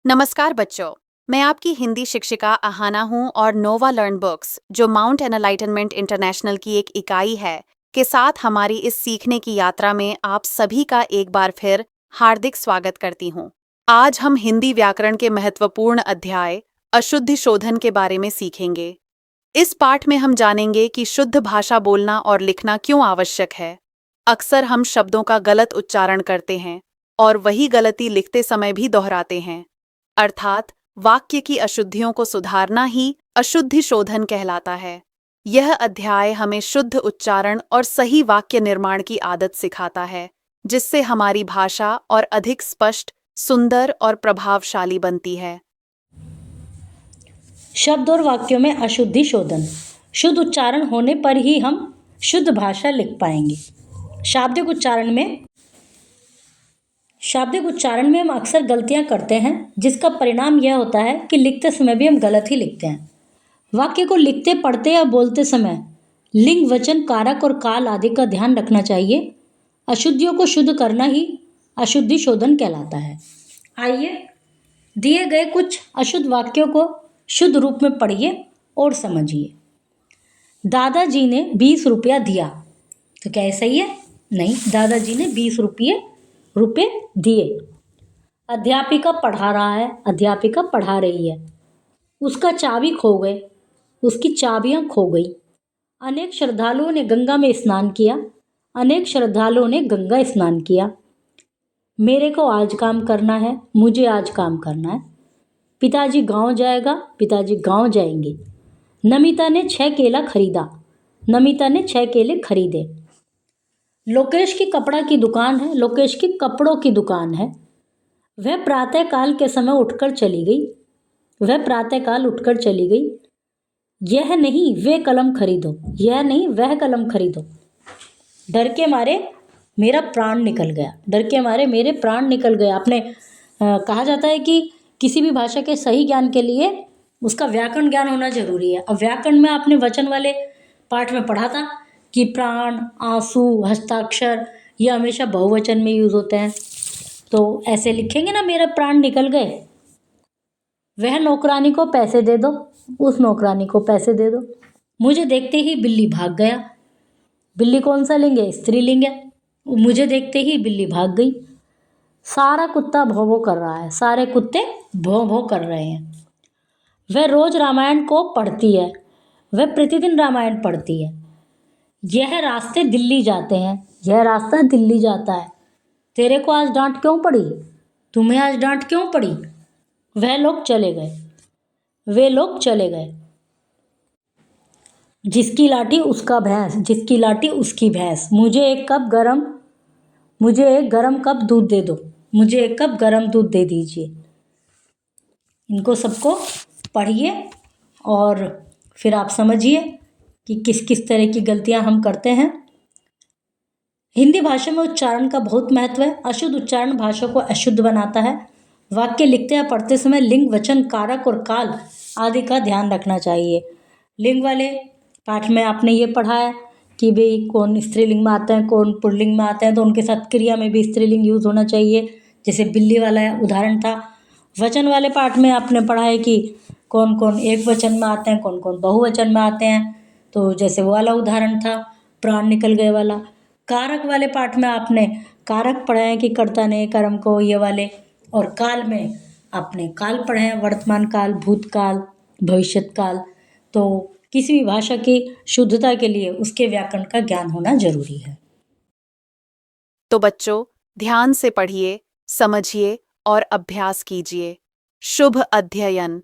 नमस्कार बच्चों, मैं आपकी हिंदी शिक्षिका आहाना हूँ और नोवा लर्न बुक्स, जो माउंट एनलाइटनमेंट इंटरनेशनल की एक इकाई है, के साथ हमारी इस सीखने की यात्रा में आप सभी का एक बार फिर हार्दिक स्वागत करती हूँ। आज हम हिंदी व्याकरण के महत्वपूर्ण अध्याय अशुद्धि शोधन के बारे में सीखेंगे। इस पाठ में हम जानेंगे कि शुद्ध भाषा बोलना और लिखना क्यों आवश्यक है। अक्सर हम शब्दों का गलत उच्चारण करते हैं और वही गलती लिखते समय भी दोहराते हैं। अर्थात वाक्य की अशुद्धियों को सुधारना ही अशुद्धि शोधन कहलाता है। यह अध्याय हमें शुद्ध उच्चारण और सही वाक्य निर्माण की आदत सिखाता है, जिससे हमारी भाषा और अधिक स्पष्ट, सुंदर और प्रभावशाली बनती है। शब्द और वाक्यों में अशुद्धि शोधन। शुद्ध उच्चारण होने पर ही हम शुद्ध भाषा लिख पाएंगे। शाब्दिक उच्चारण में हम अक्सर गलतियां करते हैं, जिसका परिणाम यह होता है कि लिखते समय भी हम गलत ही लिखते हैं। वाक्य को लिखते, पढ़ते या बोलते समय लिंग, वचन, कारक और काल आदि का ध्यान रखना चाहिए। अशुद्धियों को शुद्ध करना ही अशुद्धि शोधन कहलाता है। आइए दिए गए कुछ अशुद्ध वाक्यों को शुद्ध रूप में पढ़िए और समझिए। दादाजी ने 20 रुपया दिया। तो क्या ये सही है? नहीं, दादाजी ने 20 रुपये दिए। अध्यापिका पढ़ा रहा है, अध्यापिका पढ़ा रही है। उसका चाबी खो गए, उसकी चाबियां खो गई। अनेक श्रद्धालुओं ने गंगा में स्नान किया, अनेक श्रद्धालुओं ने गंगा स्नान किया। मेरे को आज काम करना है, मुझे आज काम करना है। पिताजी गांव जाएगा, पिताजी गांव जाएंगे। नमिता ने 6 केला खरीदा, नमिता ने 6 केले खरीदे। लोकेश की कपड़ा की दुकान है, लोकेश की कपड़ों की दुकान है। वह प्रातःकाल के समय उठकर चली गई, वह प्रातःकाल उठकर चली गई। यह नहीं वे कलम खरीदो, यह नहीं वह कलम खरीदो। डर के मारे मेरा प्राण निकल गया, डर के मारे मेरे प्राण निकल गए। आपने कहा जाता है कि किसी भी भाषा के सही ज्ञान के लिए उसका व्याकरण ज्ञान होना जरूरी है। अब व्याकरण में आपने वचन वाले पाठ में पढ़ा था कि प्राण, आंसू, हस्ताक्षर ये हमेशा बहुवचन में यूज होते हैं। तो ऐसे लिखेंगे ना, मेरा प्राण निकल गए। वह नौकरानी को पैसे दे दो, उस नौकरानी को पैसे दे दो। मुझे देखते ही बिल्ली भाग गया। बिल्ली कौन सा लिंग है? स्त्रीलिंग है। मुझे देखते ही बिल्ली भाग गई। सारा कुत्ता भौं भौं कर रहा है, सारे कुत्ते भौं भौं कर रहे हैं। वह रोज रामायण को पढ़ती है, वह प्रतिदिन रामायण पढ़ती है। यह रास्ते दिल्ली जाते हैं, यह रास्ता दिल्ली जाता है। तेरे को आज डांट क्यों पड़ी? तुम्हें आज डांट क्यों पड़ी? वह लोग चले गए, वे लोग चले गए। जिसकी लाठी उसका भैंस, जिसकी लाठी उसकी भैंस। मुझे एक गरम कप दूध दे दो, मुझे एक कप गरम दूध दे दीजिए। इनको सबको पढ़िए और फिर आप समझिए कि किस किस तरह की गलतियां हम करते हैं। हिंदी भाषा में उच्चारण का बहुत महत्व है। अशुद्ध उच्चारण भाषा को अशुद्ध बनाता है। वाक्य लिखते या पढ़ते समय लिंग, वचन, कारक और काल आदि का ध्यान रखना चाहिए। लिंग वाले पाठ में आपने ये पढ़ा है कि भाई कौन स्त्रीलिंग में आता है, कौन पुल्लिंग में आता है, तो उनके साथ क्रिया में भी स्त्रीलिंग यूज होना चाहिए, जैसे बिल्ली वाला उदाहरण था। वचन वाले पाठ में आपने पढ़ा है कि कौन कौन एक वचन में आते हैं, कौन कौन बहुवचन में आते हैं, तो जैसे वो वाला उदाहरण था प्राण निकल गए वाला। कारक वाले पाठ में आपने कारक पढ़े हैं कि कर्ता ने, कर्म को, ये वाले। और काल में आपने काल पढ़े हैं, वर्तमान काल, भूतकाल, भविष्यत काल। तो किसी भी भाषा की शुद्धता के लिए उसके व्याकरण का ज्ञान होना जरूरी है। तो बच्चों, ध्यान से पढ़िए, समझिए और अभ्यास कीजिए। शुभ अध्ययन।